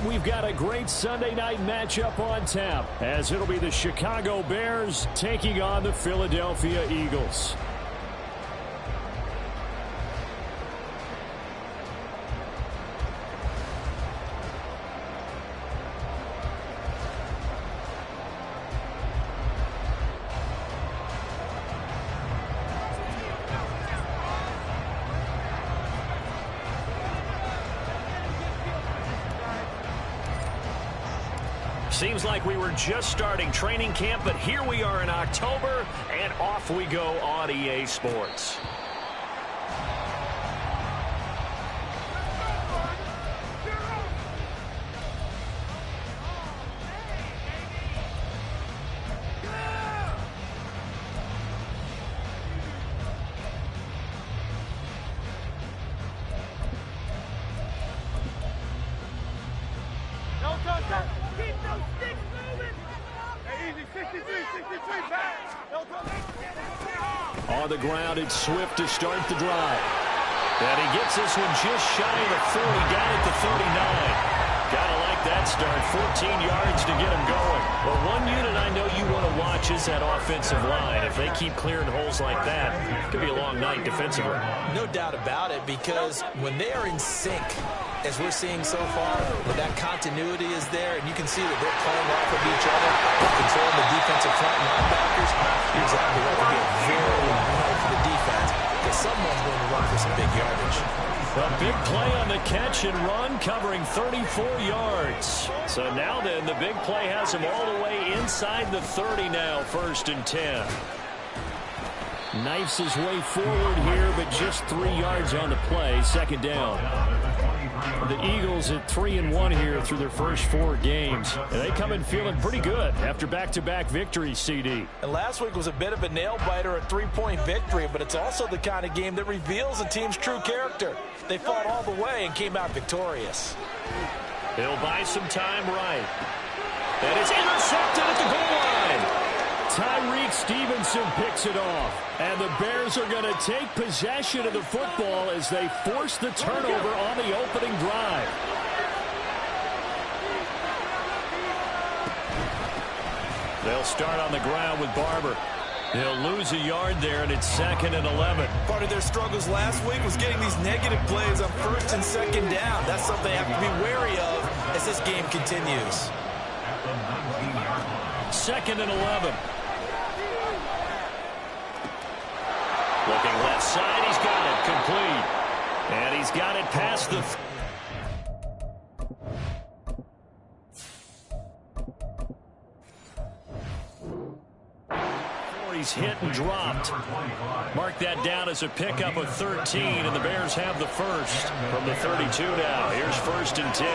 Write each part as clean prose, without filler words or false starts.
we've got a great Sunday night matchup on tap, as it'll be the Chicago Bears taking on the Philadelphia Eagles. Seems like we were just starting training camp, but here we are in October, and off we go on EA Sports. On the ground, it's Swift to start the drive. And he gets this one just shy of the 40, down at the 39. Gotta like that start, 14 yards to get him going. Well, one unit I know you want to watch is that offensive line. If they keep clearing holes like that, it could be a long night defensively. No doubt about it, because when they are in sync, as we're seeing so far, when that continuity is there, and you can see that they're playing off of each other, controlling the defensive front linebackers, you're exactly right. It'll be a very good night for the defense, because someone's going to run for some big yardage. A big play on the catch and run, covering 34 yards. So now then, the big play has him all the way inside the 30 now, 1st and 10. Knifes his way forward here, but just 3 yards on the play, 2nd down. The Eagles at 3-1 here through their first 4 games. And they come in feeling pretty good after back-to-back victories, CD. And last week was a bit of a nail-biter, a 3-point victory, but it's also the kind of game that reveals a team's true character. They fought all the way and came out victorious. He'll buy some time right. And it's intercepted at the goal line. Tyreek Stevenson picks it off. And the Bears are going to take possession of the football as they force the turnover on the opening drive. They'll start on the ground with Barber. They'll lose a yard there, and it's 2nd and 11. Part of their struggles last week was getting these negative plays on 1st and 2nd down. That's something they have to be wary of as this game continues. 2nd and 11. Looking left side, he's got it complete. And he's got it past the... He's hit and dropped. Mark that down as a pickup of 13, and the Bears have the first from the 32 now. Here's 1st and 10.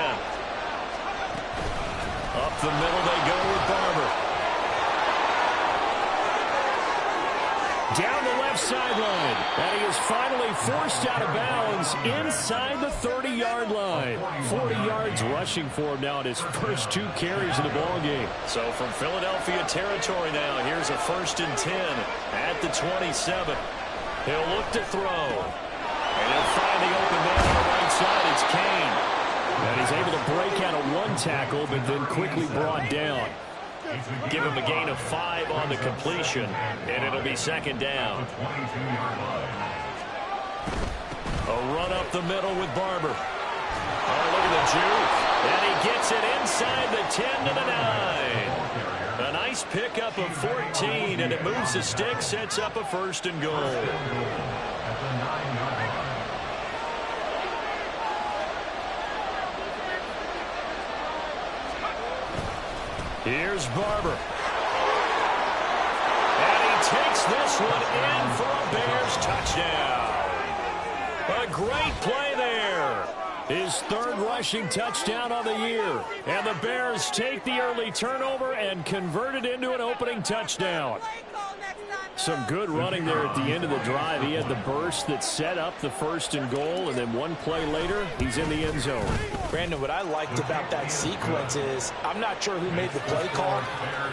Up the middle they go with Barber. Down the left sideline, and he is finally forced out of bounds inside the 30-yard line. 40 yards rushing for him now in his first 2 carries of the ballgame. So from Philadelphia territory now, here's a 1st and 10 at the 27. He'll look to throw, and he'll find the open man on the right side. It's Kane, and he's able to break out of 1 tackle, but then quickly brought down. Give him a gain of 5 on the completion, and it'll be 2nd down. A run up the middle with Barber. Oh, look at the juke. And he gets it inside the 10 to the 9. A nice pickup of 14, and it moves the stick, sets up a 1st and goal. Here's Barber. And he takes this one in for a Bears touchdown. A great play there. His 3rd rushing touchdown on the year. And the Bears take the early turnover and convert it into an opening touchdown. Some good running there at the end of the drive. He had the burst that set up the 1st and goal, and then 1 play later, he's in the end zone. Brandon, what I liked about that sequence is, I'm not sure who made the play call,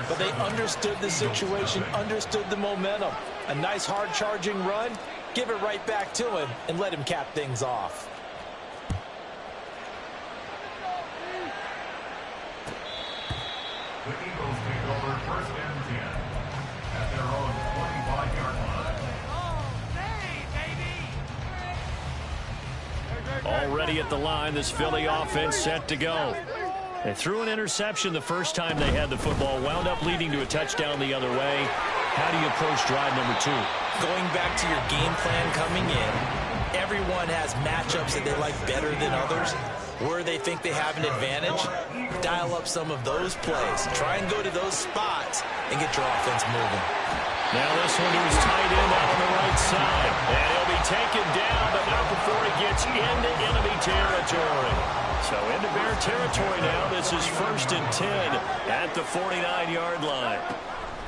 but they understood the situation, understood the momentum. A nice hard-charging run, give it right back to him, and let him cap things off. The Eagles take over 1st and 10 at their own 45-yard line. Already at the line, this Philly offense set to go. They threw an interception the first time they had the football, wound up leading to a touchdown the other way. How do you approach drive number 2? Going back to your game plan coming in, everyone has matchups that they like better than others. Where they think they have an advantage, dial up some of those plays. Try and go to those spots and get your offense moving. Now this one is tight end out on the right side. And he'll be taken down, but not before he gets into enemy territory. So into Bear territory now. This is 1st and 10 at the 49-yard line.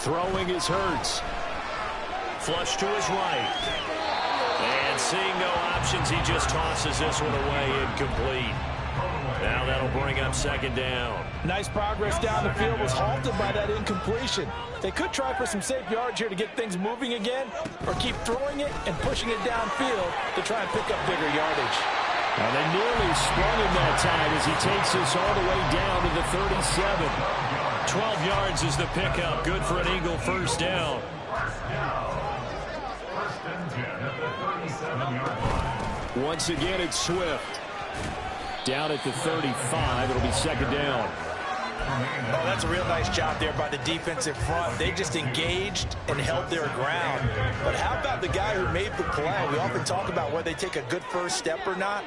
Throwing is Hurts. Flush to his right. And seeing no options, he just tosses this one away, incomplete. Now that'll bring up 2nd down. Nice progress down the field was halted by that incompletion. They could try for some safe yards here to get things moving again, or keep throwing it and pushing it downfield to try and pick up bigger yardage. Now they nearly sprung him that time as he takes this all the way down to the 37. 12 yards is the pickup. Good for an Eagle 1st down. 1st and 10 at the 37-yard line. Once again, it's Swift. Down at the 35. It'll be 2nd down. Oh, that's a real nice job there by the defensive front. They just engaged and held their ground. But how about the guy who made the play? We often talk about whether they take a good first step or not.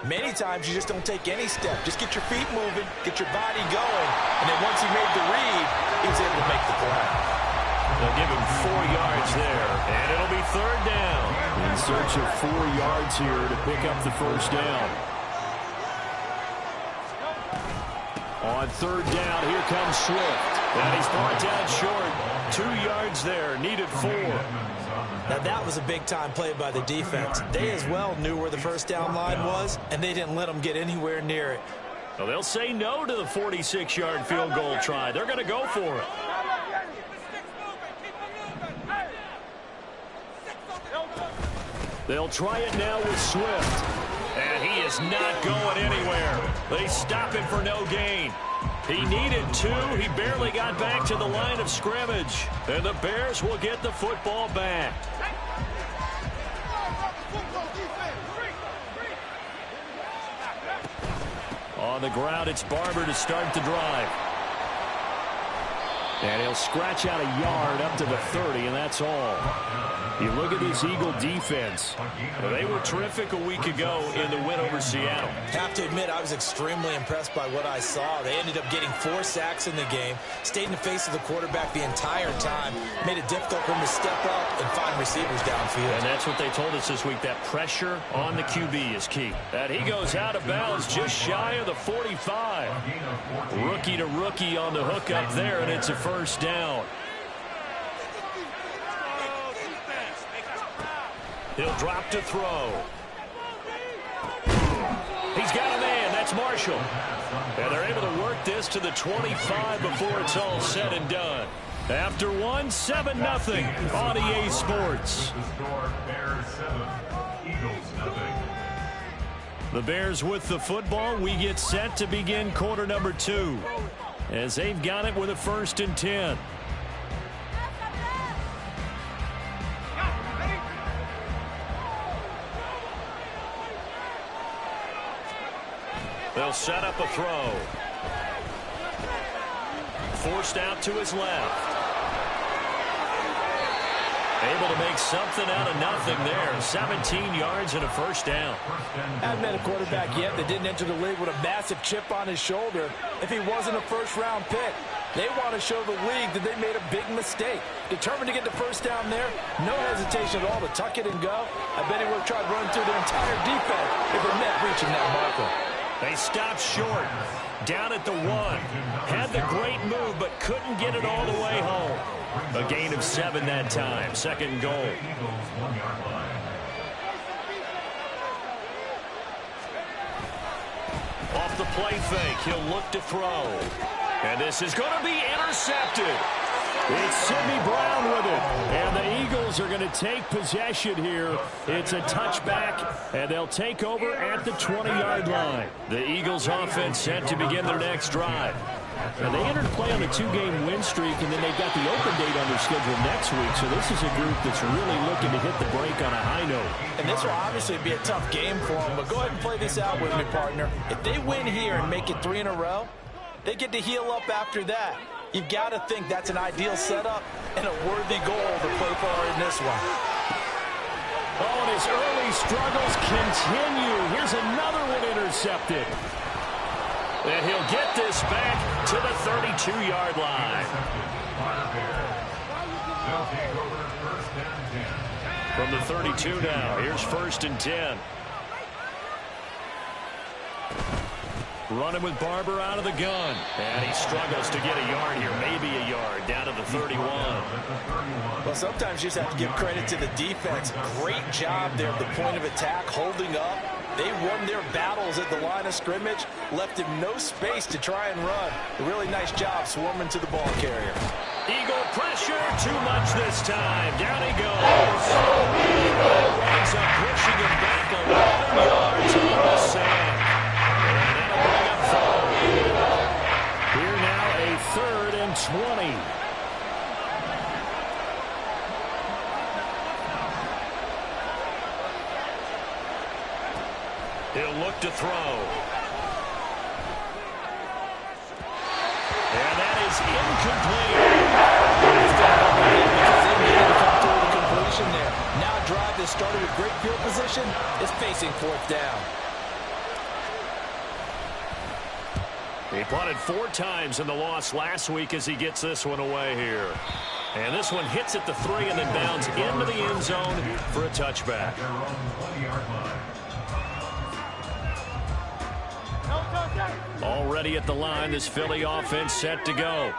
Many times you just don't take any step. Just get your feet moving, get your body going, and then once he made the read, he was able to make the play. They'll give him 4 yards there, and it'll be 3rd down. In search of 4 yards here to pick up the 1st down. On 3rd down, here comes Swift. And he's brought down short. 2 yards there, needed 4. Now that was a big-time play by the defense. They as well knew where the 1st down line was, and they didn't let them get anywhere near it. Well, they'll say no to the 46-yard field goal try. They're going to go for it. They'll try it now with Swift. And he is not going anywhere. They stop him for no gain. He needed 2. He barely got back to the line of scrimmage. And the Bears will get the football back. On the ground, it's Barber to start the drive. And he'll scratch out a yard up to the 30, and that's all. You look at this Eagle defense. They were terrific a week ago in the win over Seattle. Have to admit, I was extremely impressed by what I saw. They ended up getting 4 sacks in the game, stayed in the face of the quarterback the entire time, made it difficult for him to step up and find receivers downfield. And that's what they told us this week, that pressure on the QB is key. And he goes out of bounds just shy of the 45. Rookie to rookie on the hook up there, and it's a 1st down. He'll drop to throw. He's got a man. That's Marshall. And they're able to work this to the 25 before it's all said and done. After one, 7-0 on EA Sports. The Bears with the football. We get set to begin quarter number 2 as they've got it with a 1st and 10. They'll set up a throw. Forced out to his left. Able to make something out of nothing there. 17 yards and a 1st down. Haven't met a quarterback yet that didn't enter the league with a massive chip on his shoulder if he wasn't a 1st-round pick. They want to show the league that they made a big mistake. Determined to get the 1st down there. No hesitation at all to tuck it and go. I bet he would have tried running through their entire defense if it meant reaching that marker. They stopped short. Down at the 1. Had the great move, but couldn't get it all the way home. A gain of 7 that time. 2nd and goal. Off the play fake. He'll look to throw. And this is going to be intercepted. It's Sidney Brown with it. And the Eagles are going to take possession here. It's a touchback, and they'll take over at the 20-yard line. The Eagles offense set to begin their next drive. Now, they entered play on the 2-game win streak, and then they've got the open date on their schedule next week. So this is a group that's really looking to hit the break on a high note. And this will obviously be a tough game for them, but go ahead and play this out with me, partner. If they win here and make it 3 in a row, they get to heal up after that. You've got to think that's an ideal setup and a worthy goal to play for in this one. Oh, and his early struggles continue. Here's another one intercepted. And he'll get this back to the 32-yard line. From the 32 now, here's 1st and 10. Running with Barber out of the gun. And he struggles to get a yard here, maybe a yard, down to the 31. Well, sometimes you just have to give credit to the defense. Great job there at the point of attack, holding up. They won their battles at the line of scrimmage, left him no space to try and run. A really nice job swarming to the ball carrier. Eagle pressure, too much this time. Down he goes. Winds up pushing him back 11 yards on the sand. And that'll bring up forward. Here now a 3rd and 20. He'll look to throw. And that is incomplete. Because they needed to come through the completion there. Now a drive that started with great field position is facing 4th down. He punted 4 times in the loss last week as he gets this one away here. And this one hits at the 3 and then bounds into the end zone for a touchback. Already at the line, this Philly offense set to go.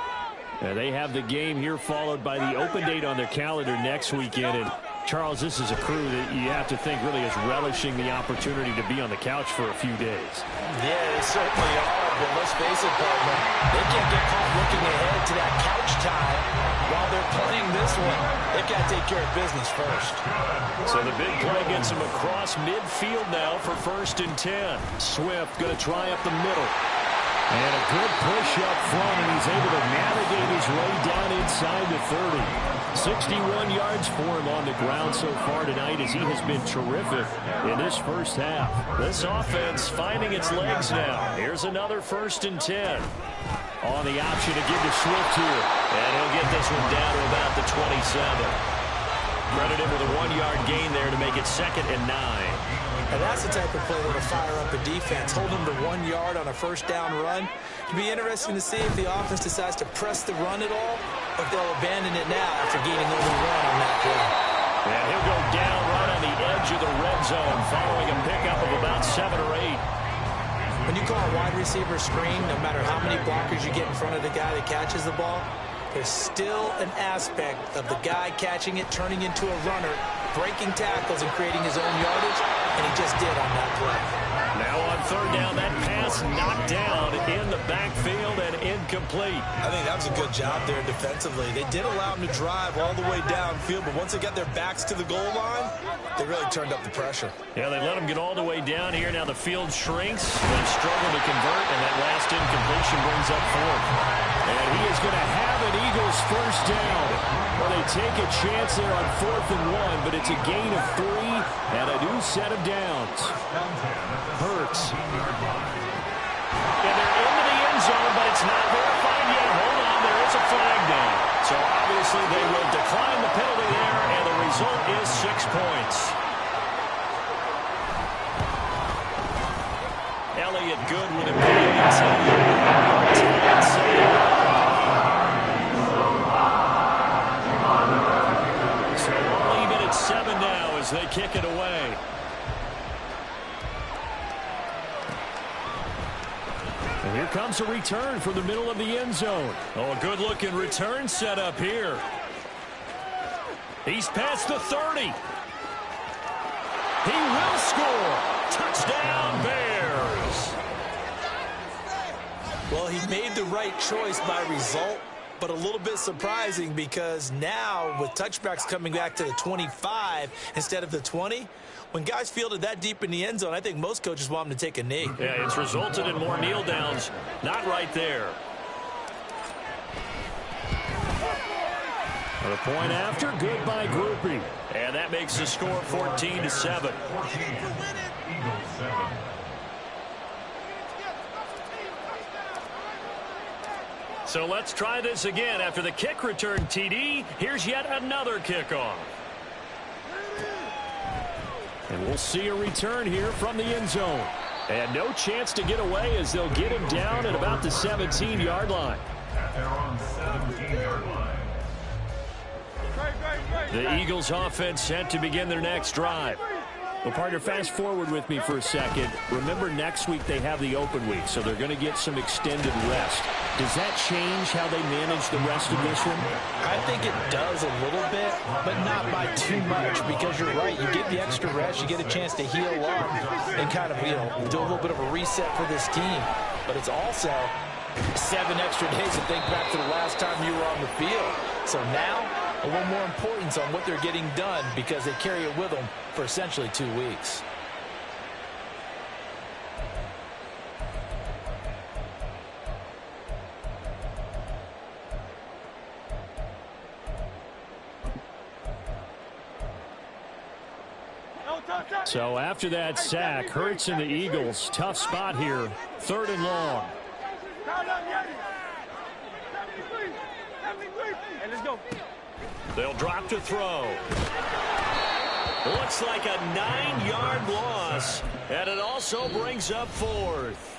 And they have the game here followed by the open date on their calendar next weekend. And Charles, this is a crew that you have to think really is relishing the opportunity to be on the couch for a few days. Yeah, they certainly are, but let's face it, partner. They can't get caught looking ahead to that couch time while they're playing this one. They've got to take care of business first. So the big play gets him across midfield now for 1st and 10. Swift going to try up the middle. And a good push up front, and he's able to navigate his way down inside the 30. 61 yards for him on the ground so far tonight as he has been terrific in this first half. This offense finding its legs now. Here's another 1st and 10. On the option to give to Swift here. And he'll get this one down to about the 27. Credit him with a 1-yard gain there to make it 2nd and 9. And that's the type of play that'll fire up a defense. Hold them to 1 yard on a 1st down run. It'll be interesting to see if the offense decides to press the run at all, or if they'll abandon it now after gaining only 1 on that play. And he'll go down right on the edge of the red zone following a pickup of about 7 or 8. When you call a wide receiver screen, no matter how many blockers you get in front of the guy that catches the ball, there's still an aspect of the guy catching it, turning into a runner, breaking tackles and creating his own yardage, and he just did on that play. Now on 3rd down, that pass knocked down in the backfield and incomplete. I think that was a good job there defensively. They did allow him to drive all the way downfield, but once they got their backs to the goal line, they really turned up the pressure. Yeah, they let him get all the way down here. Now the field shrinks. They struggle to convert, and that last incompletion brings up 4th. And he is going to have an Eagles 1st down. Well, they take a chance there on 4th and 1, but it's a gain of 3 and a new set of downs. Hurts. And they're into the end zone, but it's not verified yet. Hold on, there is a flag down. So obviously they will decline the penalty there, and the result is 6 points. Elliott good with a big So we'll leave it at 7 now as they kick it away. And here comes a return from the middle of the end zone. Oh, a good-looking return set up here. He's past the 30. He will score. Touchdown, Bears. Well, he made the right choice by result, but a little bit surprising because now with touchbacks coming back to the 25 instead of the 20, when guys fielded that deep in the end zone, I think most coaches want them to take a knee. Yeah, it's resulted in more kneel downs. Not right there. The point after, good by Groupie. And that makes the score 14-7. So let's try this again. After the kick return TD, here's yet another kickoff. And we'll see a return here from the end zone. And no chance to get away as they'll get him down at about the 17-yard line. At their own 17-yard line. The Eagles offense set to begin their next drive. Well, partner, fast forward with me for a second. Remember, next week they have the open week, so they're going to get some extended rest. Does that change how they manage the rest of this one? I think it does a little bit, but not by too much, because you're right. You get the extra rest, you get a chance to heal up and kind of, do a little bit of a reset for this team. But it's also 7 extra days to think back to the last time you were on the field. So now, a little more importance on what they're getting done because they carry it with them for essentially 2 weeks. So after that sack, Hurts and the Eagles, tough spot here, 3rd and long. Let's go. They'll drop to throw. Looks like a 9-yard loss, and it also brings up 4th.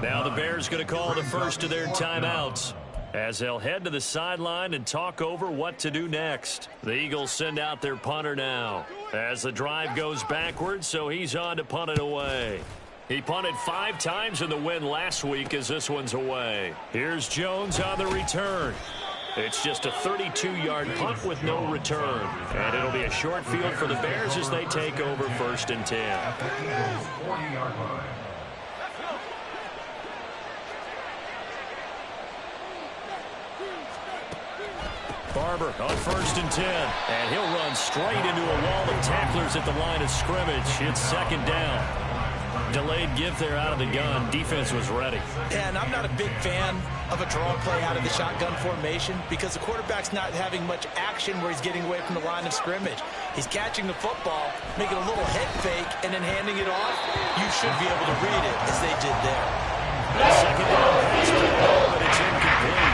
Now the Bears going to call the first of their timeouts as they'll head to the sideline and talk over what to do next. The Eagles send out their punter now as the drive goes backwards, so he's on to punt it away. He punted 5 times in the win last week as this one's away. Here's Jones on the return. It's just a 32-yard punt with no return. And it'll be a short field for the Bears as they take over 1st and 10. At the Eagles' 40-yard line. Barber on 1st and 10. And he'll run straight into a wall of tacklers at the line of scrimmage. It's 2nd down. Delayed gift there out of the gun. Defense was ready. And I'm not a big fan of a draw play out of the shotgun formation because the quarterback's not having much action where he's getting away from the line of scrimmage. He's catching the football, making a little head fake, and then handing it off. You should be able to read it as they did there. The 2nd down pass to Ball, but it's incomplete.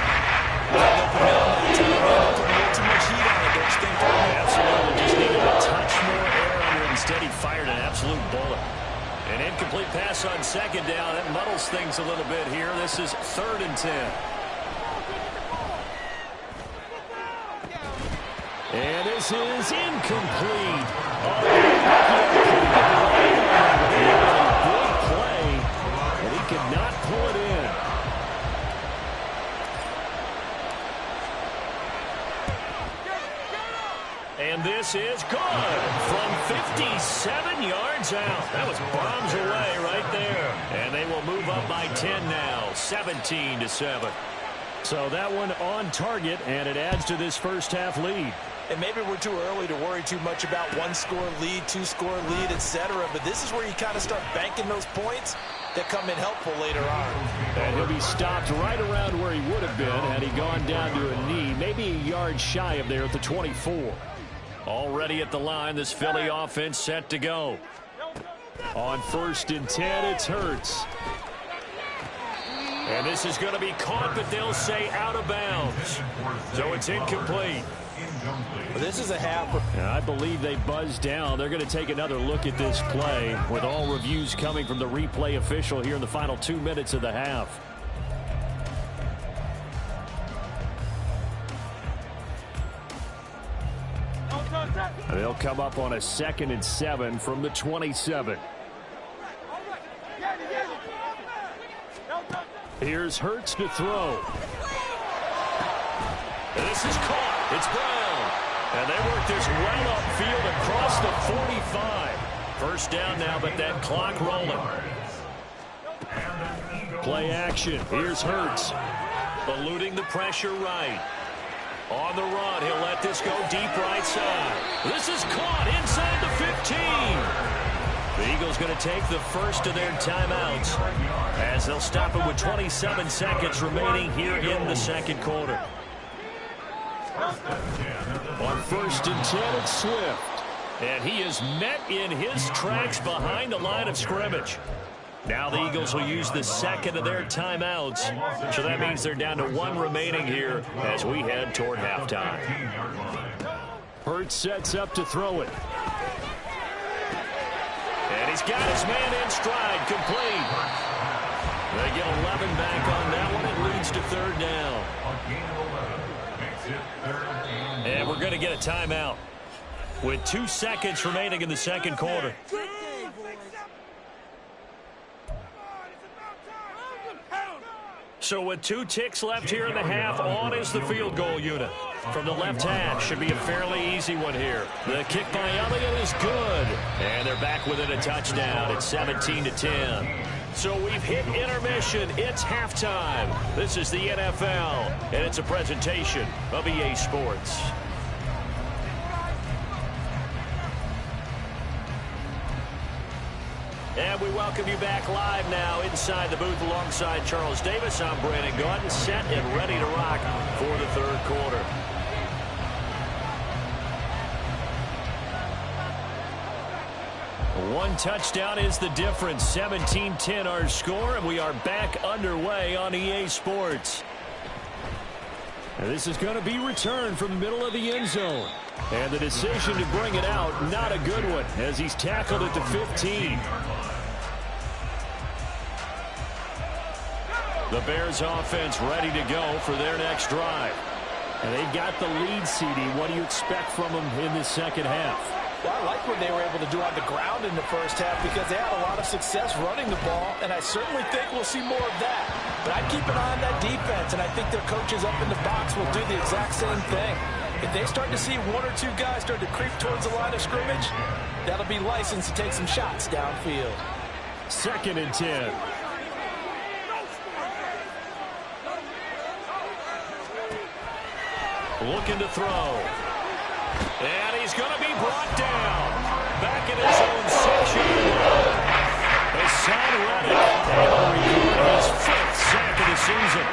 Too much heat on it, don't you think? Absolutely. Just needed a touch more air under it. Instead, he fired an absolute bullet. An incomplete pass on 2nd down. That muddles things a little bit here. This is 3rd and 10. And this is incomplete. Big play, but he could not pull it in. And this is good from 57 yards out. That was bombs away right there. And they will move up by 10 now, 17-7. So that one on target, and it adds to this first half lead. And maybe we're too early to worry too much about 1-score lead, 2-score lead, etc. But this is where you kind of start banking those points that come in helpful later on. And he'll be stopped right around where he would have been had he gone down to a knee, maybe a yard shy of there at the 24. Already at the line, this Philly offense set to go. On 1st and 10, it's Hurts. And this is going to be caught, but they'll say out of bounds. So it's incomplete. This is a half. And I believe they buzzed down. They're going to take another look at this play with all reviews coming from the replay official here in the final 2 minutes of the half. They'll come up on a 2nd and 7 from the 27. Here's Hurts to throw. And this is caught. It's Brown. And they work this well upfield across the 45. First down now, but that clock rolling. Play action. Here's Hurts. Eluding the pressure right. On the run, he'll let this go deep right side. This is caught inside the 15. The Eagles going to take the first of their timeouts as they'll stop it with 27 seconds remaining here in the 2nd quarter. On 1st and 10, it's Swift. And he is met in his tracks behind the line of scrimmage. Now the Eagles will use the second of their timeouts. So that means they're down to 1 remaining here as we head toward halftime. Hurts sets up to throw it. And he's got his man in stride, complete. They get 11 back on that one. It leads to 3rd down. And we're going to get a timeout with 2 seconds remaining in the second quarter. So with 2 ticks left here in the half, on is the field goal unit. From the left hash, should be a fairly easy one here. The kick by Elliott is good. And they're back within a touchdown. It's 17-10. So we've hit intermission. It's halftime. This is the NFL, and it's a presentation of EA Sports. And we welcome you back live now inside the booth alongside Charles Davis. I'm Brandon Gaudin, set and ready to rock for the 3rd quarter. One touchdown is the difference. 17-10 our score, and we are back underway on EA Sports. And this is going to be returned from the middle of the end zone. And the decision to bring it out, not a good one, as he's tackled at the 15. The Bears offense ready to go for their next drive. And they've got the lead, CD. What do you expect from them in this second half? Well, I like what they were able to do on the ground in the first half because they had a lot of success running the ball, and I certainly think we'll see more of that. But I'd keep an eye on that defense, and I think their coaches up in the box will do the exact same thing. If they start to see 1 or 2 guys start to creep towards the line of scrimmage, that'll be license to take some shots downfield. 2nd and 10. Looking to throw. And he's going to be brought down. Back in his own section. Hassan Reddick able to record his 5th sack of the season.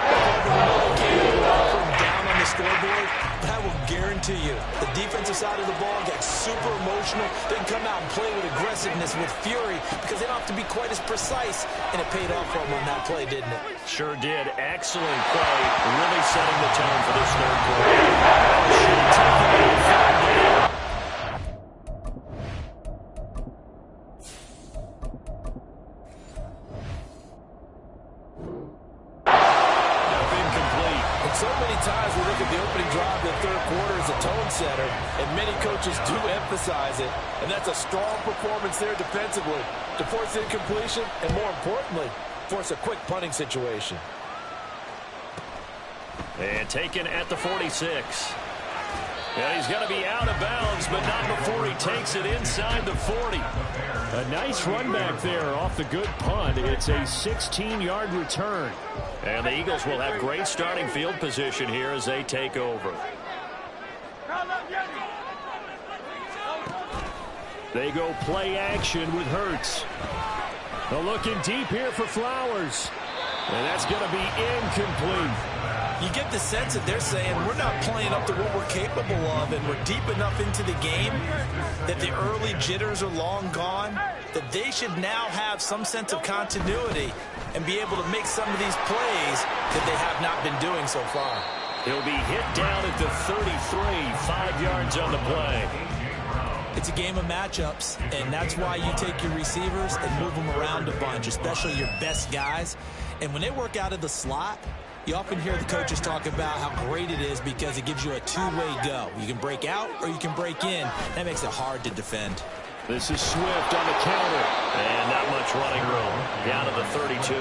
Down on the scoreboard, but I will guarantee you the defensive side of the ball gets super emotional. They can come out and play with aggressiveness, with fury, because they don't have to be quite as precise, and it paid off for them on that play, didn't it? Sure did. Excellent play. Really setting the tone for this 3rd quarter. So many times we look at the opening drive of the 3rd quarter as a tone setter, and many coaches do emphasize it, and that's a strong performance there defensively to force incompletion and, more importantly, force a quick punting situation. And taken at the 46. And he's going to be out of bounds, but not before he takes it inside the 40. A nice run back there off the good punt. It's a 16-yard return. And the Eagles will have great starting field position here as they take over. They go play action with Hurts. They're looking deep here for Flowers. And that's going to be incomplete. You get the sense that they're saying we're not playing up to what we're capable of, and we're deep enough into the game that the early jitters are long gone, that they should now have some sense of continuity and be able to make some of these plays that they have not been doing so far. He'll be hit down at the 33, 5 yards on the play. It's a game of matchups, and that's why you take your receivers and move them around a bunch, especially your best guys. And when they work out of the slot, you often hear the coaches talk about how great it is because it gives you a two-way go. You can break out or you can break in. That makes it hard to defend. This is Swift on the counter. And not much running room. Down to the 32.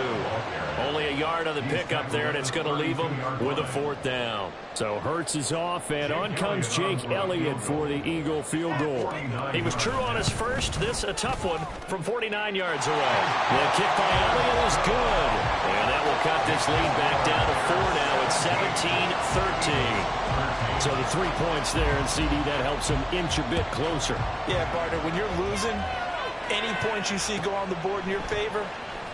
Only a yard on the pickup there, and it's going to leave them with a 4th down. So Hurts is off, and on comes Jake Elliott for the Eagle field goal. He was true on his first. This a tough one from 49 yards away. The kick by Elliott is good. And that will cut this lead back down to 4 now. It's 17-13. So the 3 points there, and CD, that helps them inch a bit closer. Yeah, partner, when you're losing, any points you see go on the board in your favor,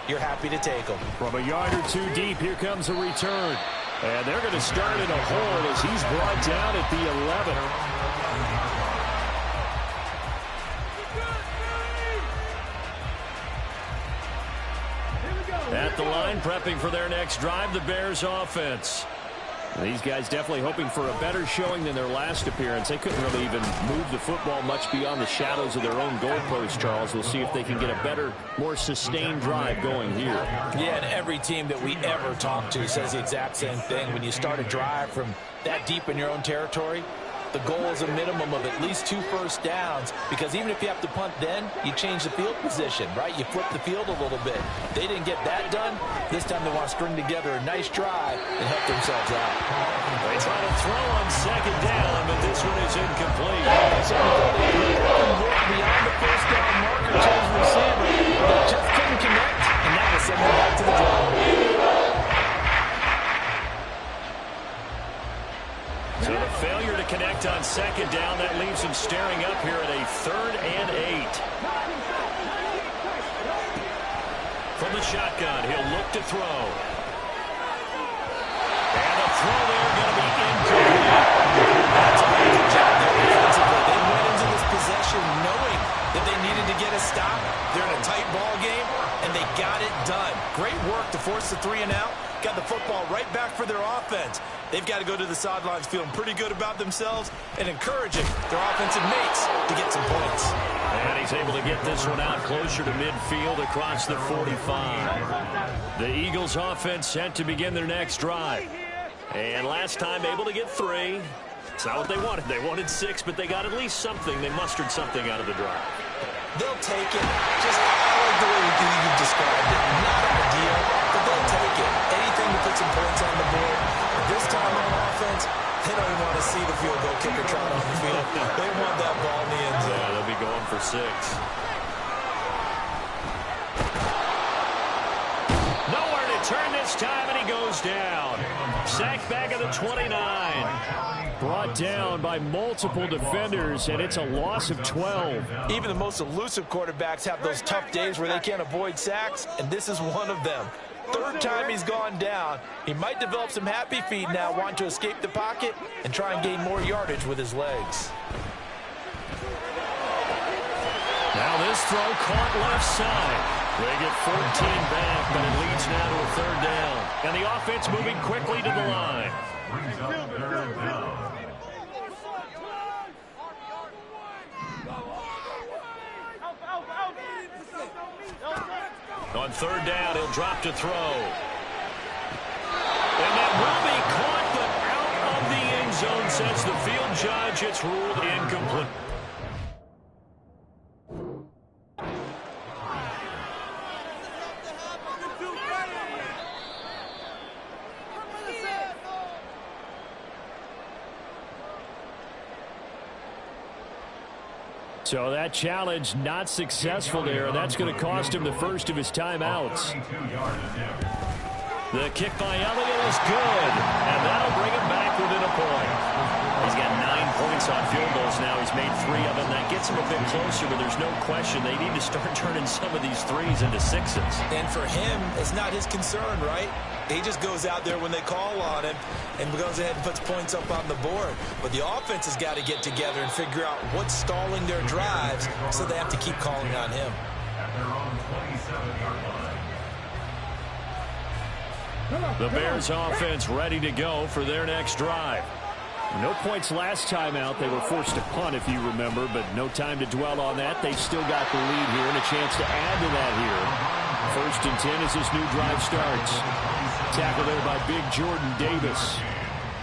you're happy to take them. From a yard or two deep, here comes a return. And they're going to start in a hole as he's brought down at the 11. At the line, prepping for their next drive, the Bears offense. These guys definitely hoping for a better showing than their last appearance. They couldn't really even move the football much beyond the shadows of their own goalpost, Charles. We'll see if they can get a better, more sustained drive going here. Yeah, and every team that we ever talk to says the exact same thing. When you start a drive from that deep in your own territory, the goal is a minimum of at least 2 first downs, because even if you have to punt then, you change the field position, right? You flip the field a little bit. They didn't get that done. This time they want to string together a nice drive and help themselves out. They try to throw on second down, but this one is incomplete. So beyond the first down marker to his receiver, they just couldn't connect, and that will send them back to the drive. So the failure to connect on second down, that leaves him staring up here at a 3rd and 8. From the shotgun, he'll look to throw. And the throw there going to be incomplete. That's a great job there defensively. They went into this possession knowing that they needed to get a stop. They're in a tight ball game, and they got it done. Great work to force the 3 and out. Got the football right back for their offense. They've got to go to the sidelines feeling pretty good about themselves and encouraging their offensive mates to get some points. And he's able to get this one out closer to midfield across the 45. The Eagles offense set to begin their next drive. And last time able to get 3. It's not what they wanted. They wanted 6, but they got at least something. They mustered something out of the drive. They'll take it. Just I like the way you described it. Not ideal, but they'll take it. Anything to put some points on the board. This time on offense, they don't even want to see the field goal kicker trot on the field. They want that ball in the end zone. Yeah, they'll be going for 6. Nowhere to turn this time, and he goes down. Sacked back at the 29. Brought down by multiple defenders, and it's a loss of 12. Even the most elusive quarterbacks have those tough days where they can't avoid sacks, and this is one of them. 3rd time he's gone down. He might develop some happy feet now, wanting to escape the pocket and try and gain more yardage with his legs. Now this throw caught left side. They get 14 back, but it leads now to a 3rd down. And the offense moving quickly to the line. Brings up 3rd down. On 3rd down, he'll drop to throw. And that will be caught, but out of the end zone, says the field judge. It's ruled incomplete. So that challenge not successful there. That's going to cost him the first of his timeouts. The kick by Elliott is good, and that'll bring him back within a point. He's got 9 points on field goals now. He's made 3 of them. That gets him a bit closer, but there's no question they need to start turning some of these 3s into 6s. And for him, it's not his concern, right? He just goes out there when they call on him and goes ahead and puts points up on the board. But the offense has got to get together and figure out what's stalling their drives, so they have to keep calling on him. At their own 27-yard line. The Bears offense ready to go for their next drive. No points last time out. They were forced to punt, if you remember, but no time to dwell on that. They've still got the lead here and a chance to add to that here. 1st and 10 as this new drive starts. Tackle there by Big Jordan Davis.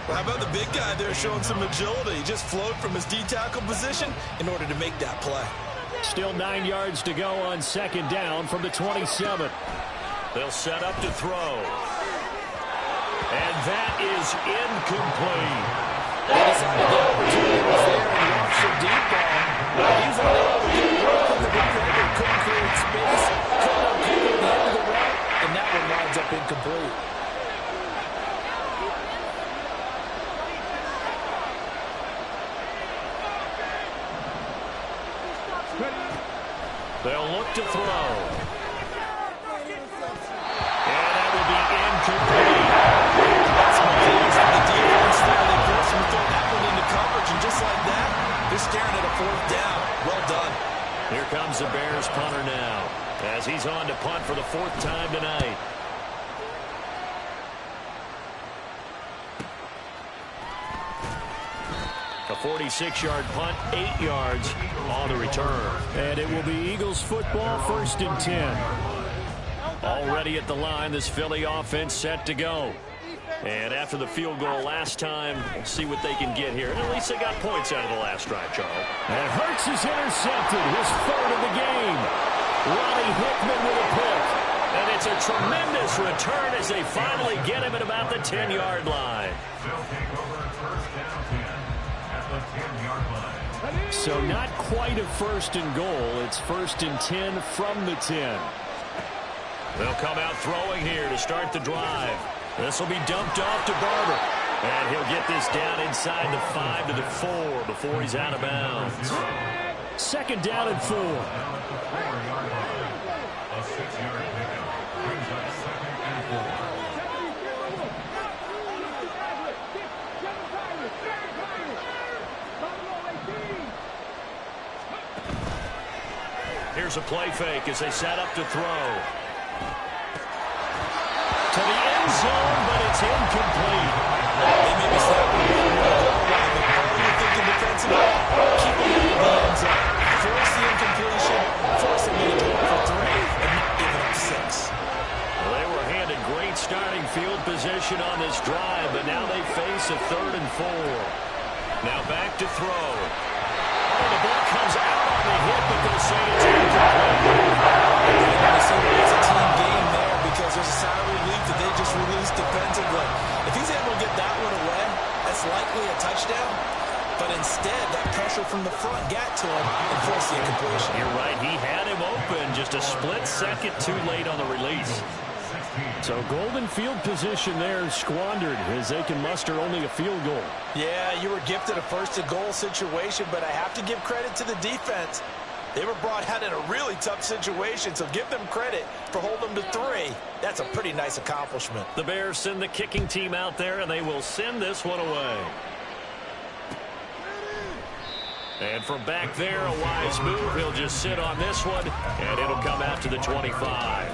Well, how about the big guy there showing some agility? He just flowed from his D-tackle position in order to make that play. Still 9 yards to go on 2nd down from the 27. They'll set up to throw. And that is incomplete. They decided the opportunity was there and launched a deep ball. He was unable to get away from the defender, couldn't create space, couldn't uncover the end of the route, and that one winds up incomplete. They'll look to throw. And that will be incomplete. That's A 46-yard punt, 8 yards on the return. And it will be Eagles football, 1st and 10. Already at the line, this Philly offense set to go. And after the field goal last time, we'll see what they can get here. And at least they got points out of the last drive, Charles. And Hurts is intercepted, his 3rd of the game. Ronnie Hickman with a pick. And it's a tremendous return as they finally get him at about the 10-yard line. They'll take over 1st down 10 at the 10-yard line. So not quite a 1st and goal. It's 1st and 10 from the 10. They'll come out throwing here to start the drive. This will be dumped off to Barber. And he'll get this down inside the 5 to the 4 before he's out of bounds. 2nd down and 4. A 6-yard pickup brings up 2nd and 4. Here's a play fake as they set up to throw. To the end zone, but it's incomplete. They may be snapping the you're thinking defensively, keep them in the end zone. Force the incompletion, force them to go for 3, and not give up 6. Well, they were handed great starting field position on this drive, but now they face a 3rd and 4. Now back to throw. Oh, the ball comes out on the hit, but they'll say it's incomplete. It's a team game there because there's a sign of relief that they just released defensively. If he's able to get that one away, that's likely a touchdown. But instead, that pressure from the front got to him and forced the incompletion. You're right. He had him open. Just a split second too late on the release. So golden field position there squandered as they can muster only a field goal. Yeah, you were gifted a 1st and goal situation, but I have to give credit to the defense. They were brought out in a really tough situation, so give them credit for holding them to 3. That's a pretty nice accomplishment. The Bears send the kicking team out there, and they will send this one away. And from back there, a wise move. He'll just sit on this one, and it'll come out to the 25.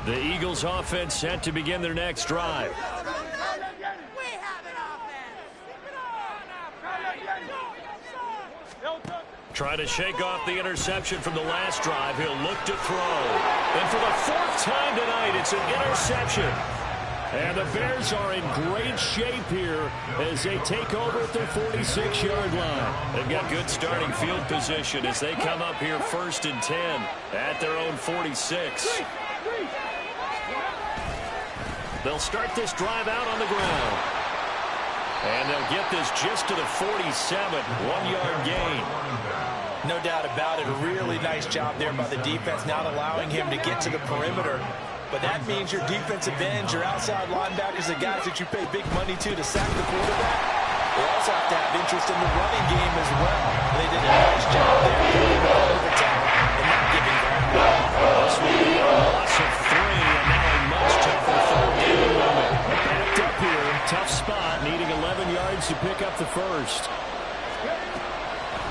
The Eagles offense set to begin their next drive. Trying to shake off the interception from the last drive. He'll look to throw. And for the 4th time tonight, it's an interception. And the Bears are in great shape here as they take over at their 46-yard line. They've got good starting field position as they come up here 1st and 10 at their own 46. They'll start this drive out on the ground. And they'll get this just to the 47, 1-yard gain. No doubt about it. A really nice job there by the defense, not allowing him to get to the perimeter. But that means your defensive ends, your outside linebackers, the guys that you pay big money to sack the quarterback, they also have to have interest in the running game as well. They did a nice job there putting the ball over top and not giving ground. This will be a loss of 3, and now a much tougher 3rd down moment. Backed up here, tough spot, needing 11 yards to pick up the 1st.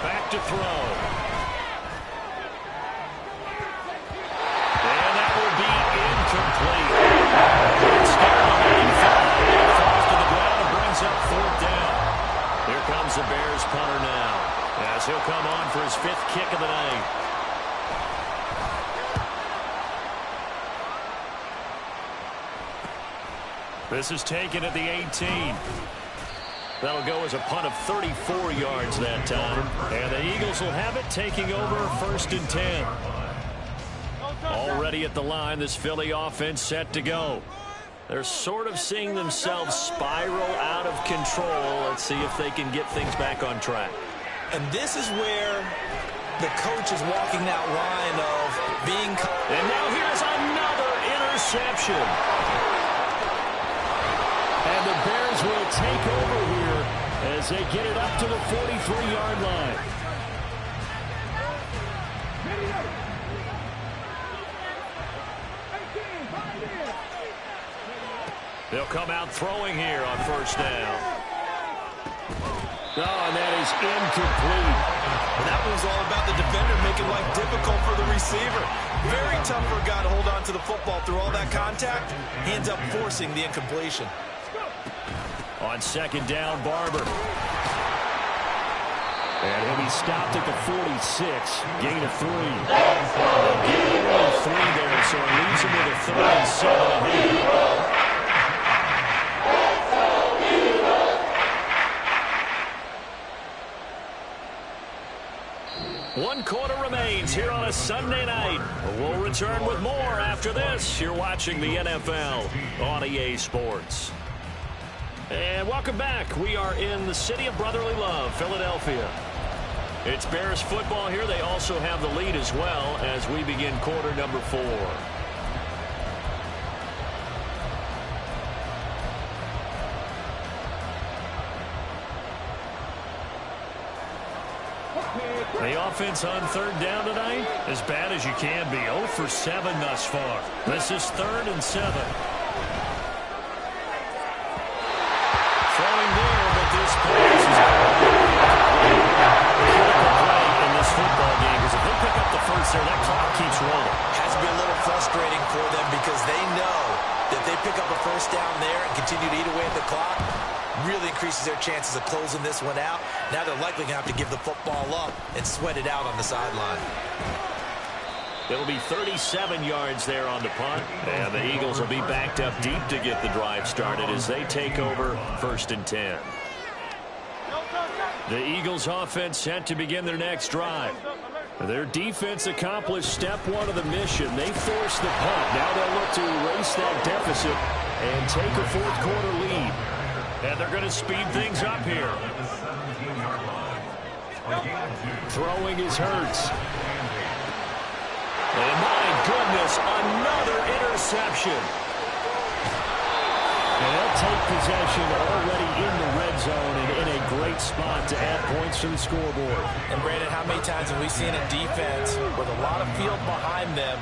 Back to throw. And that will be incomplete. It's down on the inside. It falls to the ground and brings up 4th down. Here comes the Bears punter now, as he'll come on for his 5th kick of the night. This is taken at the 18. That'll go as a punt of 34 yards that time. And the Eagles will have it, taking over 1st and 10. Already at the line, this Philly offense set to go. They're sort of seeing themselves spiral out of control. Let's see if they can get things back on track. And this is where the coach is walking that line of being... And now here's another interception. And the Bears will take over here as they get it up to the 43-yard line. They'll come out throwing here on 1st down. Oh, and that is incomplete. And that was all about the defender making life difficult for the receiver. Very tough for a guy to hold on to the football through all that contact. Ends up forcing the incompletion. On second down, Barber. And he'll be stopped at the 46. Gain of 3. Gain of 3 there, so it leaves him with a 3rd and 7. One quarter remains here on a Sunday night. We'll return with more after this. You're watching the NFL on EA Sports. And welcome back. We are in the city of brotherly love, Philadelphia. It's Bears football here. They also have the lead as well as we begin quarter number 4. The offense on 3rd down tonight, as bad as you can be. 0 for 7 thus far. This is 3rd and 7. Throwing there, but this pass is critical play in this football game, because if they pick up the first there, that clock keeps rolling. Has to be a little frustrating for them because they know that they pick up a first down there and continue to eat away at the clock. Really increases their chances of closing this one out. Now they're likely going to have to give the football up and sweat it out on the sideline. It'll be 37 yards there on the punt. And the Eagles will be backed up deep to get the drive started as they take over 1st and 10. The Eagles offense set to begin their next drive. Their defense accomplished step 1 of the mission. They forced the punt. Now they'll look to erase that deficit and take a 4th quarter lead. And they're going to speed things up here. Throwing is Hurts. And my goodness, another interception. And they'll take possession already in the red zone and in a great spot to add points to the scoreboard. And Brandon, how many times have we seen a defense with a lot of field behind them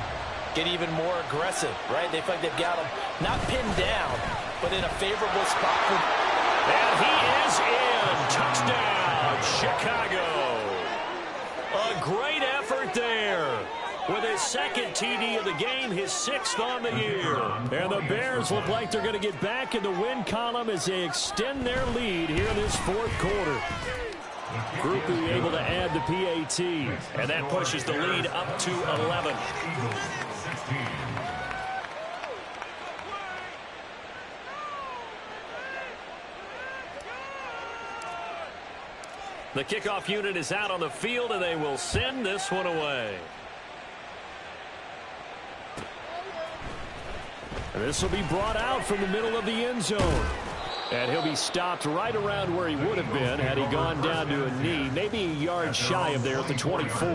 get even more aggressive, right? They feel like they've got them not pinned down, but in a favorable spot. And he is in. Touchdown, Chicago. A great effort there. With his 2nd TD of the game, his 6th on the year. And the Bears look like they're going to get back in the win column as they extend their lead here in this 4th quarter. Group will be able to add the PAT. And that pushes the lead up to 11. The kickoff unit is out on the field, and they will send this one away. And this will be brought out from the middle of the end zone. And he'll be stopped right around where he would have been had he gone down to a knee, maybe a yard shy of there at the 24.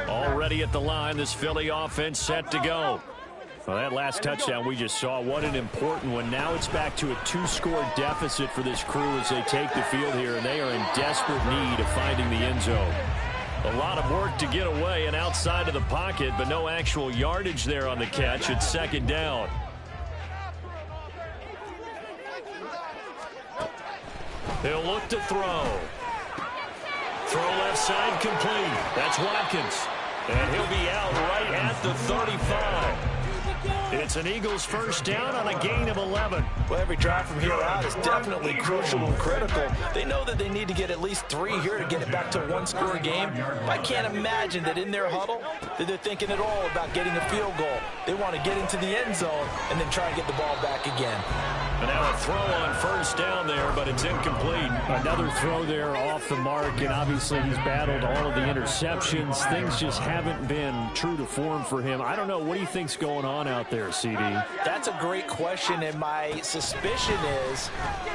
Already at the line, this Philly offense set to go. Well, that last touchdown we just saw, what an important one. Now it's back to a 2-score deficit for this crew as they take the field here, and they are in desperate need of finding the end zone. A lot of work to get away and outside of the pocket, but no actual yardage there on the catch. It's 2nd down. They'll look to throw. Throw left side complete. That's Watkins. And he'll be out right at the 35. It's an Eagles 1st down on a gain of 11. Well, every drive from here out is definitely crucial and critical. They know that they need to get at least 3 here to get it back to a 1-score game. I can't imagine that in their huddle that they're thinking at all about getting a field goal. They want to get into the end zone and then try and get the ball back again. And now a throw on 1st down there, but it's incomplete. Another throw there off the mark, and obviously he's battled all of the interceptions. Things just haven't been true to form for him. I don't know. What do you think's going on out there, CD? That's a great question, and my suspicion is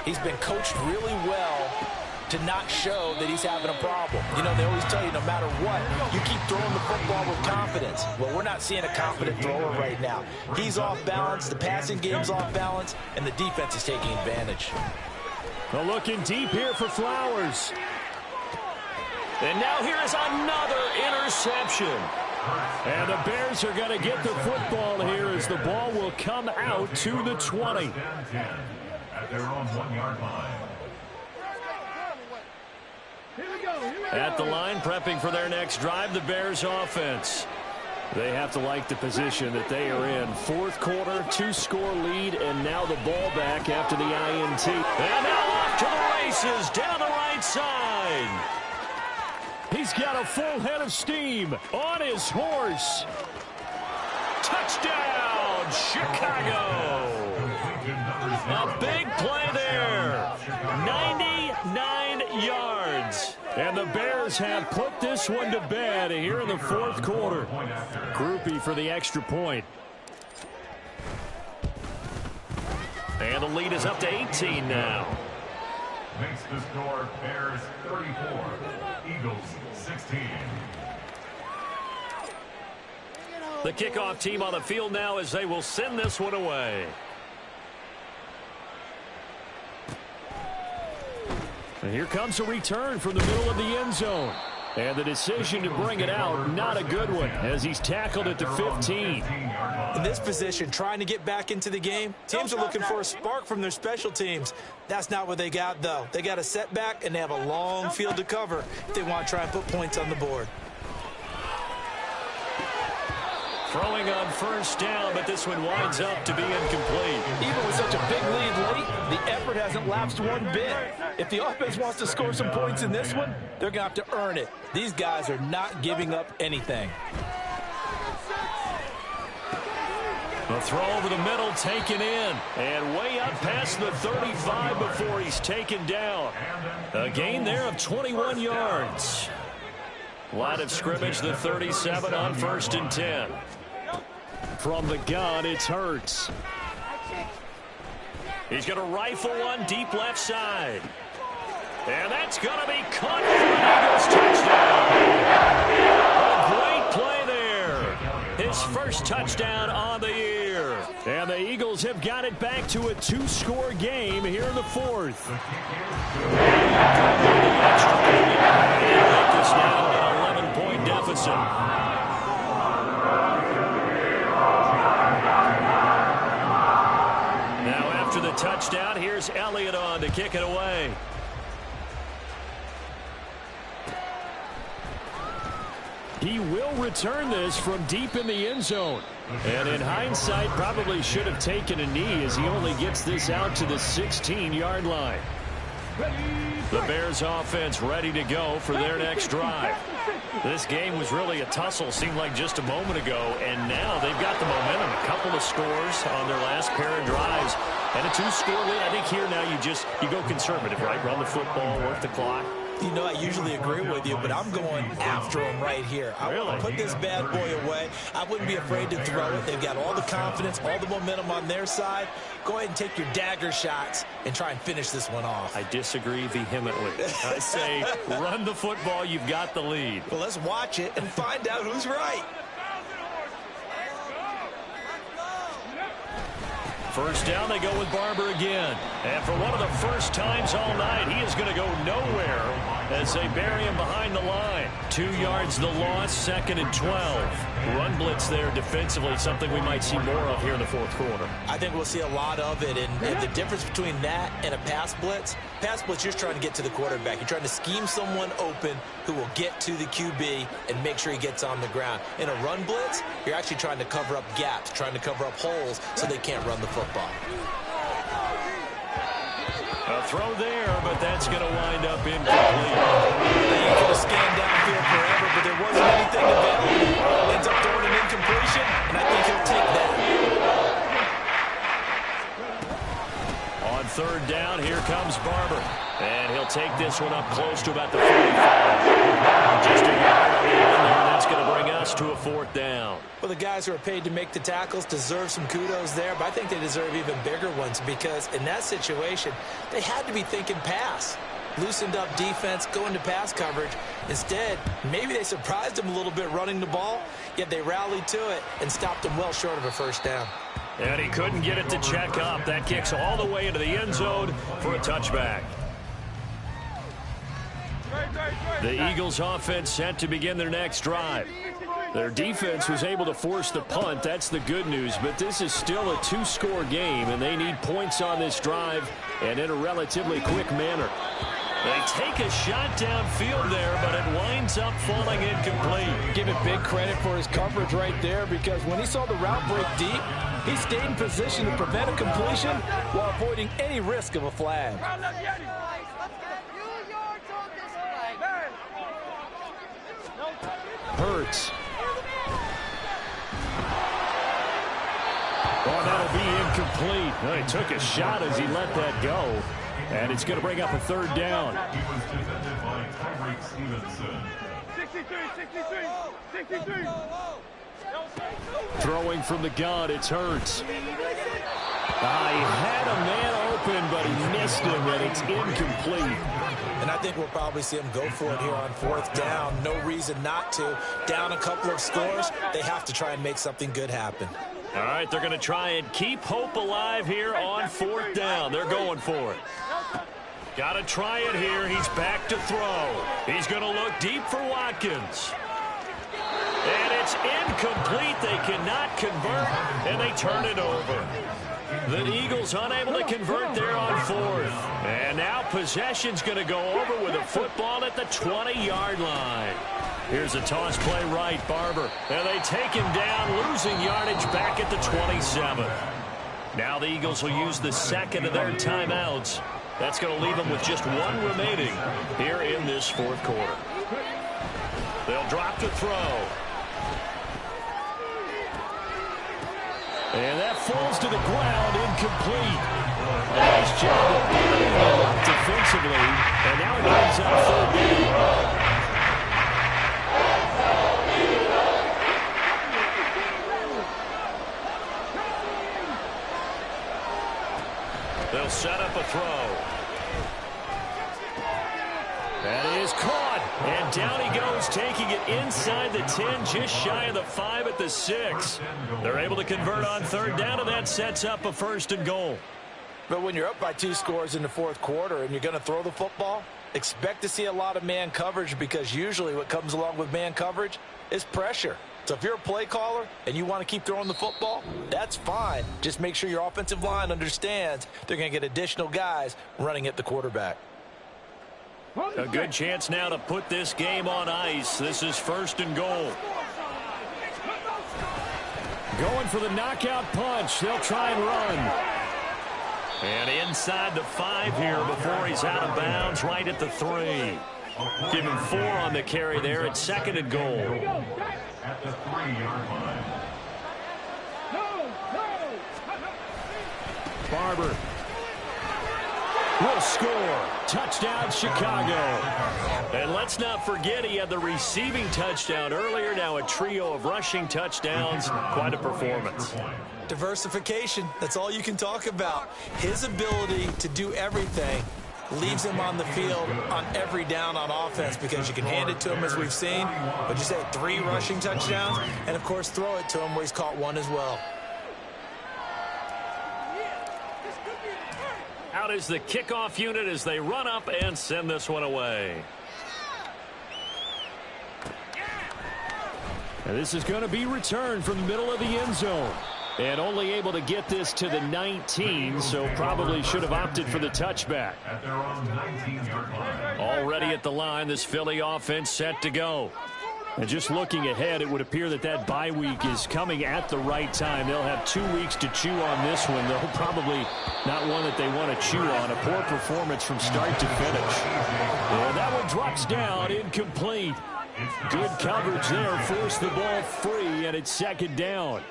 he's been coached really well to not show that he's having a problem. You know, they always tell you no matter what, you keep throwing the football with confidence. Well, we're not seeing a confident thrower right now. He's off balance, the passing game's off balance, and the defense is taking advantage. Well, looking deep here for Flowers. And now here is another interception. And the Bears are going to get the football here as the ball will come out to the 20. At their own 1-yard line. At the line, prepping for their next drive, the Bears offense. They have to like the position that they are in. Fourth quarter, 2-score lead, and now the ball back after the INT. And now off to the races, down the right side. He's got a full head of steam on his horse. Touchdown, Chicago. A big play there. 99 yards. And the Bears have put this one to bed here in the fourth quarter. Groupie for the extra point. And the lead is up to 18 now. Makes the score Bears 34, Eagles 16. The kickoff team on the field now as they will send this one away. And here comes a return from the middle of the end zone. And the decision to bring it out, not a good one, as he's tackled at the 15. In this position, trying to get back into the game, teams are looking for a spark from their special teams. That's not what they got, though. They got a setback, and they have a long field to cover if they want to try and put points on the board. Throwing on first down, but this one winds up to be incomplete. Even with such a big lead late, the effort hasn't lapsed one bit. If the offense wants to score some points in this one, they're going to have to earn it. These guys are not giving up anything. The throw over the middle taken in. And way up past the 35 before he's taken down. A gain there of 21 yards. Line of scrimmage, the 37 on 1st and 10. From the gun, it's Hurts. He's going to rifle one deep left side. And that's going to be caught for an Eagles touchdown. A great play there. His first touchdown on the year. And the Eagles have got it back to a 2-score game here in the fourth. And make this now an 11-point deficit. After the touchdown, here's Elliott on to kick it away. He will return this from deep in the end zone. And in hindsight, probably should have taken a knee as he only gets this out to the 16-yard line. The Bears offense ready to go for their next drive. This game was really a tussle, seemed like just a moment ago, and now they've got the momentum. A couple of scores on their last pair of drives. And a 2-score lead. I think here now you go conservative, right? Run the football, work the clock. You know, I usually agree with you, but I'm going after him right here. I want to put this bad boy away. I wouldn't be afraid to throw it. They've got all the confidence, all the momentum on their side. Go ahead and take your dagger shots and try and finish this one off. I disagree vehemently. I say run the football. You've got the lead. Well, let's watch it and find out who's right. First down, they go with Barber again. And for one of the first times all night, he is going to go nowhere as they bury him behind the line. 2 yards the loss, 2nd and 12. Run blitz there defensively, something we might see more of here in the fourth quarter. I think we'll see a lot of it, and the difference between that and a pass blitz, you're just trying to get to the quarterback. You're trying to scheme someone open who will get to the QB and make sure he gets on the ground. In a run blitz, you're actually trying to cover up gaps, trying to cover up holes so they can't run the football. A throw there, but that's going to wind up incomplete. You could have scanned downfield forever, but there wasn't anything available. Ends up throwing an incompletion, and I think he'll take that. On 3rd down, here comes Barber. And he'll take this one up close to about the 45. Just a yard on the end there, and that's going to bring us to a 4th down. Well, the guys who are paid to make the tackles deserve some kudos there, but I think they deserve even bigger ones because in that situation, they had to be thinking pass. Loosened up defense, going to pass coverage. Instead, maybe they surprised them a little bit running the ball, yet they rallied to it and stopped them well short of a 1st down. And he couldn't get it to check up. That kicks all the way into the end zone for a touchback. The Eagles offense set to begin their next drive. Their defense was able to force the punt. That's the good news. But this is still a 2-score game, and they need points on this drive and in a relatively quick manner. They take a shot downfield there, but it winds up falling incomplete. Give it big credit for his coverage right there, because when he saw the route break deep, he stayed in position to prevent a completion while avoiding any risk of a flag. Hurts. Oh, that'll be incomplete. Well, he took a shot as he let that go. And it's going to bring up a third down. He was defended by Tyreek Stevenson. 63. Throwing from the gun, it's Hurts. He had a man open, but he missed him, and it's incomplete. And I think we'll probably see him go for it here on fourth down. No reason not to. Down a couple of scores, they have to try and make something good happen. All right, they're going to try and keep hope alive here on fourth down. They're going for it. Got to try it here. He's back to throw. He's going to look deep for Watkins. And it's incomplete. They cannot convert, and they turn it over. The Eagles unable to convert there on fourth. And now possession's going to go over with a football at the 20-yard line. Here's a toss play right, Barber. And they take him down, losing yardage back at the 27. Now the Eagles will use the second of their timeouts. That's going to leave them with just one remaining here in this fourth quarter. They'll drop to throw. And that falls to the ground, incomplete. Nice job of beating him defensively. And now it brings up third down. They'll set up a throw. That is caught. And down he goes, taking it inside the 10, just shy of the 5 at the 6. They're able to convert on third down, and that sets up a first and goal. But when you're up by 2 scores in the fourth quarter and you're going to throw the football, expect to see a lot of man coverage, because usually what comes along with man coverage is pressure. So if you're a play caller and you want to keep throwing the football, that's fine. Just make sure your offensive line understands they're going to get additional guys running at the quarterback. A good chance now to put this game on ice. This is first and goal. Going for the knockout punch. They'll try and run. And inside the 5 here before he's out of bounds, right at the 3. Give him 4 on the carry there. It's second and goal. At the 3-yard line. Barber will score. Touchdown, Chicago. And let's not forget he had the receiving touchdown earlier. Now a trio of rushing touchdowns. Quite a performance. Diversification, that's all you can talk about. His ability to do everything leaves him on the field on every down on offense, because you can hand it to him, as we've seen. But you say 3 rushing touchdowns, and of course throw it to him where he's caught 1 as well. Out is the kickoff unit as they run up and send this one away. And this is going to be returned from the middle of the end zone. And only able to get this to the 19, so probably should have opted for the touchback. At their own 19-yard line. Already at the line, this Philly offense set to go. And just looking ahead, it would appear that that bye week is coming at the right time. They'll have 2 weeks to chew on this one, though probably not one that they want to chew on. A poor performance from start to finish. And that one drops down, incomplete. Good coverage there, forced the ball free, and it's second down.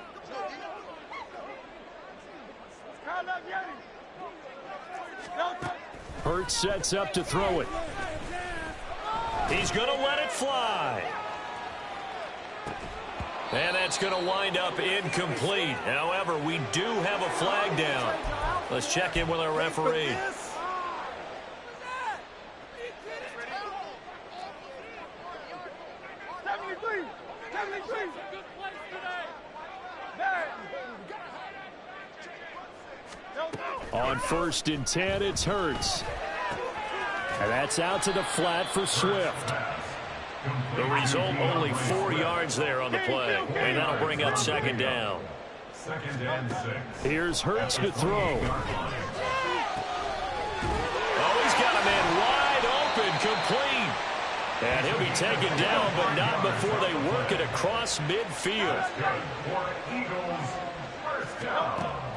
Hurts sets up to throw it. He's going to let it fly. And that's going to wind up incomplete. However, we do have a flag down. Let's check in with our referee. On 1st and 10, it's Hurts. And that's out to the flat for Swift. The result, only 4 yards there on the play. And that'll bring up second down. Second and 6. Here's Hurts to throw. Oh, he's got a man wide And he'll be taken down, but not before they work it across midfield.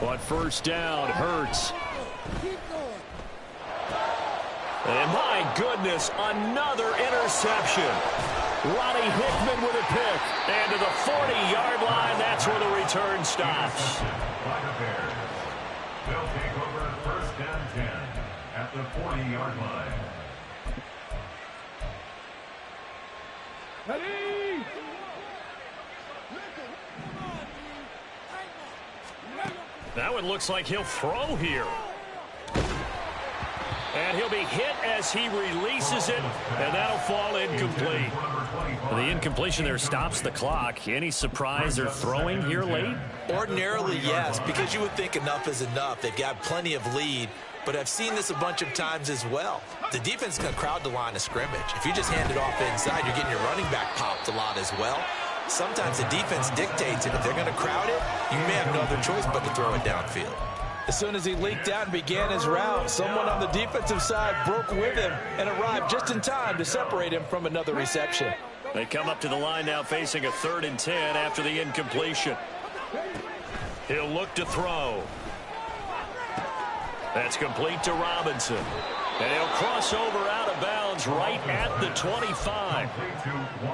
But first down hurts. And my goodness, another interception. Ronnie Hickman with a pick. And to the 40-yard line, that's where the return stops. They'll take over first and 10 at the 40-yard line. Now it looks like he'll throw here. And he'll be hit as he releases it, and that'll fall incomplete. The incompletion there stops the clock. Any surprise they're throwing here late? Ordinarily, yes, because you would think enough is enough. They've got plenty of lead, but I've seen this a bunch of times as well. The defense is going to crowd the line of scrimmage. If you just hand it off inside, you're getting your running back popped a lot as well. Sometimes the defense dictates it. If they're going to crowd it, you may have no other choice but to throw it downfield. As soon as he leaked out and began his route, someone on the defensive side broke with him and arrived just in time to separate him from another reception. They come up to the line now facing a 3rd and 10 after the incompletion. He'll look to throw. That's complete to Robinson. And he'll cross over out of bounds right at the 25.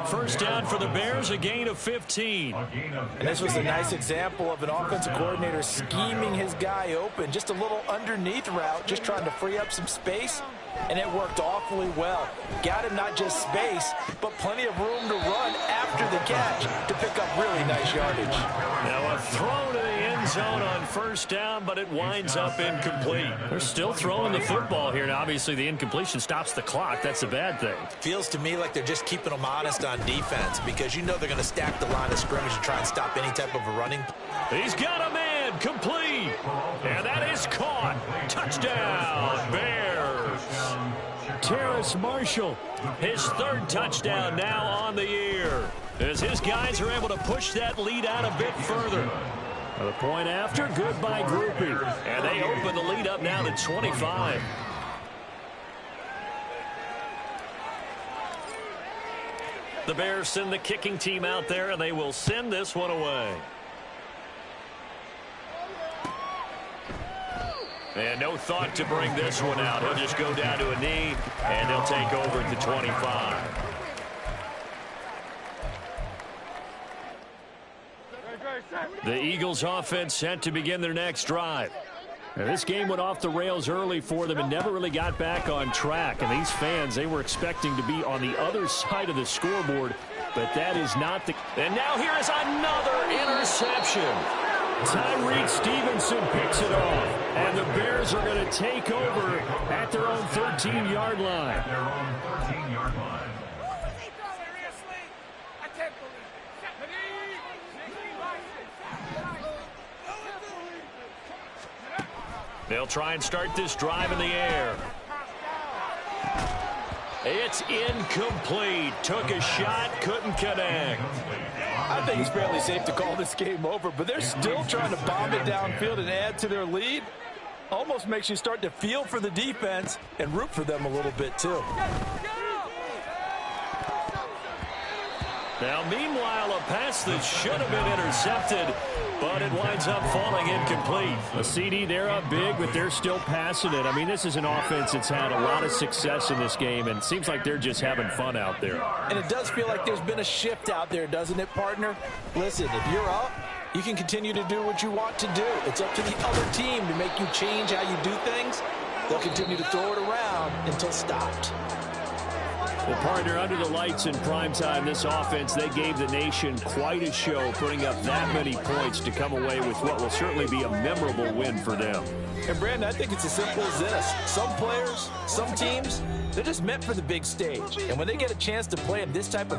First down for the Bears, a gain of 15. And this was a nice example of an offensive coordinator scheming his guy open. Just a little underneath route, just trying to free up some space. And it worked awfully well. Got him not just space, but plenty of room to run after the catch to pick up really nice yardage. Now a throw to the end zone on first down, but it winds up incomplete. They're still throwing the football here. Now, obviously, the incompletion stops the clock. That's a bad thing. Feels to me like they're just keeping them honest on defense because you know they're going to stack the line of scrimmage and try and stop any type of a running. He's got a man, complete. And that is caught. Touchdown, Bears. Terrace Marshall, his 3rd touchdown now on the year, as his guys are able to push that lead out a bit further. The point after, good by Groupie. And they open the lead up now to 25. The Bears send the kicking team out there, and they will send this one away. And no thought to bring this one out. He'll just go down to a knee, and they'll take over at the 25. The Eagles offense set to begin their next drive. Now, this game went off the rails early for them and never really got back on track. And these fans, they were expecting to be on the other side of the scoreboard, but that is not the... And now here is another interception. Tyreek Stevenson picks it off, and the Bears are going to take over at their own 13-yard line. They'll try and start this drive in the air. It's incomplete. Took a shot, couldn't connect. I think it's fairly safe to call this game over, but they're still trying to bomb it downfield and add to their lead. Almost makes you start to feel for the defense and root for them a little bit, too. Now, meanwhile, a pass that should have been intercepted, but it winds up falling incomplete. A CD, they're up big, but they're still passing it. I mean, this is an offense that's had a lot of success in this game, and it seems like they're just having fun out there. And it does feel like there's been a shift out there, doesn't it, partner? Listen, if you're up, you can continue to do what you want to do. It's up to the other team to make you change how you do things. They'll continue to throw it around until stopped. Well, partner, under the lights in primetime, this offense, they gave the nation quite a show, putting up that many points to come away with what will certainly be a memorable win for them. And, Brandon, I think it's as simple as this. Some players, some teams, they're just meant for the big stage. And when they get a chance to play in this type of